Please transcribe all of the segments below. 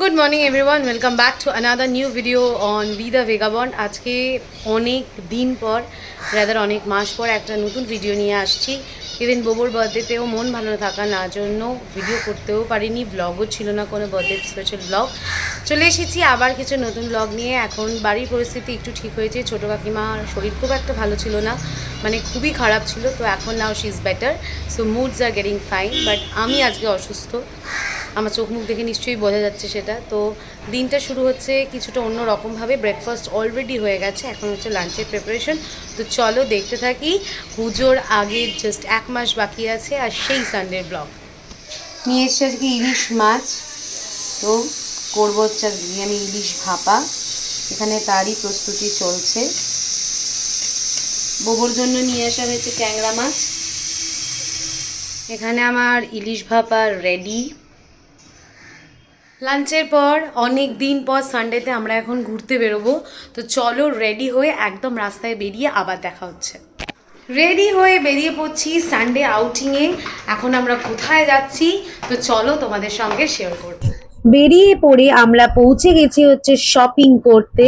Good morning everyone, welcome back to another new video on be the vagabond. আজকে অনেক দিন পর, rather অনেক মাস পর একটা নতুন ভিডিও নিয়ে আসছি। ইভেন বোবোর বার্থডেতেও মন ভালো থাকা না জন্য ভিডিও করতেও পারিনি, ব্লগও ছিল না কোনো বার্থডে স্পেশাল ব্লগ। চলে এসেছি আবার কিছু নতুন ব্লগ নিয়ে। এখন বাড়ির পরিস্থিতি একটু ঠিক হয়েছে, ছোটো কাকিমার শরীর খুব একটা ভালো ছিল না, মানে খুবই খারাপ ছিল। তো এখন now she is better, so moods are getting fine. But আমি আজকে অসুস্থ, আমার চোখ মুখ দেখে নিশ্চয়ই বোঝা যাচ্ছে সেটা। তো দিনটা শুরু হচ্ছে কিছুটা অন্য রকমভাবে। ব্রেকফাস্ট অলরেডি হয়ে গেছে, এখন হচ্ছে লাঞ্চের প্রিপারেশন। তো চলো দেখতে থাকি। পুজোর আগে জাস্ট 1 মাস বাকি আছে, আর সেই সানডের ব্লগ নিয়ে এসছে আজকে ইলিশ মাছ। তো করবো হচ্ছে আজকে আমি ইলিশ ভাপা, এখানে তারই প্রস্তুতি চলছে। বোবোর জন্য নিয়ে আসা হয়েছে ট্যাংরা মাছ। এখানে আমার ইলিশ ভাপা রেডি। লাঞ্চের পর অনেক দিন পর সানডেতে আমরা এখন ঘুরতে বেরোবো। তো চলো রেডি হয়ে একদম রাস্তায় বেরিয়ে আবার দেখা হচ্ছে। রেডি হয়ে বেরিয়ে পড়ছি সানডে আউটিংয়ে। এখন আমরা কোথায় যাচ্ছি তো চলো তোমাদের সঙ্গে শেয়ার করব। বেরিয়ে পড়ে আমরা পৌঁছে গেছি হচ্ছে শপিং করতে।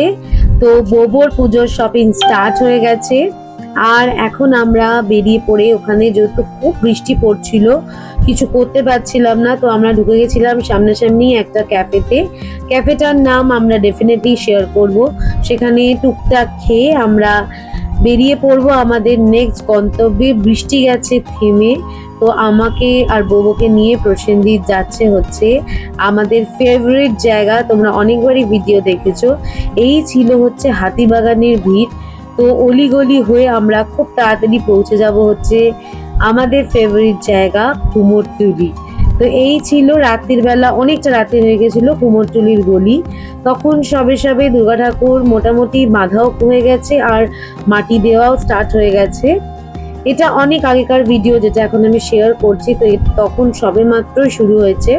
তো বোবোর পুজোর শপিং স্টার্ট হয়ে গেছে, আর এখন আমরা বেরিয়ে পড়ে ওখানে যেহেতু খুব বৃষ্টি পড়ছিল কিছু করতে পারছিলাম না, তো আমরা ঢুকে গেছিলাম সামনাসামনি একটা ক্যাফেতে। ক্যাফেটার নাম আমরা ডেফিনেটলি শেয়ার করব। সেখানে টুকটাক খেয়ে আমরা বেরিয়ে পড়বো আমাদের নেক্সট গন্তব্যে। বৃষ্টি গেছে থেমে, তো আমাকে আর বোবোকে নিয়ে প্রসেনজিৎ যাচ্ছে হচ্ছে আমাদের ফেভারিট জায়গা। তোমরা অনেকবারই ভিডিও দেখেছো, এই ছিল হচ্ছে হাতিবাগানের ভিড়। তো অলিগলি হয়ে আমরা খুব তাড়াতাড়ি পৌঁছে যাব হচ্ছে আমাদের ফেভারিট জায়গা কুমোরটুলি। তো এই ছিল রাত্রির বেলা, অনেকটা রাত্রি হয়ে গেছিল কুমোরটুলির গলি। তখন সবে সবে দুর্গা ঠাকুর মোটামুটি বাঁধাও হয়ে গেছে আর মাটি দেওয়াও স্টার্ট হয়ে গেছে। এটা অনেক আগেকার ভিডিও যেটা এখন আমি শেয়ার করছি, তো তখন সবে মাত্রই শুরু হয়েছে।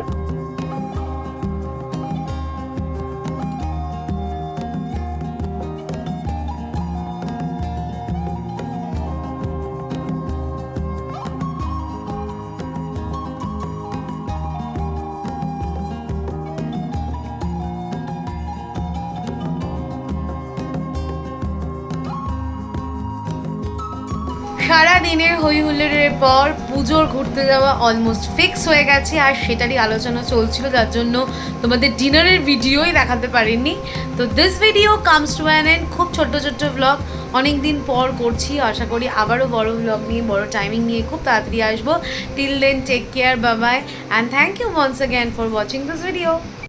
সারা দিনের হই হুল্লোড়ের পর পুজোর ঘুরতে যাওয়া অলমোস্ট ফিক্স হয়ে গেছে, আর সেটারই আলোচনা চলছিল, যার জন্য তোমাদের ডিনারের ভিডিওই দেখাতে পারিনি। তো this video comes to an end. খুব ছোট্ট ছোট্ট ব্লগ অনেক দিন পর করছি, আশা করি আবারও বড় ব্লগ নিয়ে বড় টাইমিং নিয়ে খুব তাড়াতাড়ি আসবো। Till then take care, bye bye, and thank you once again for watching this video.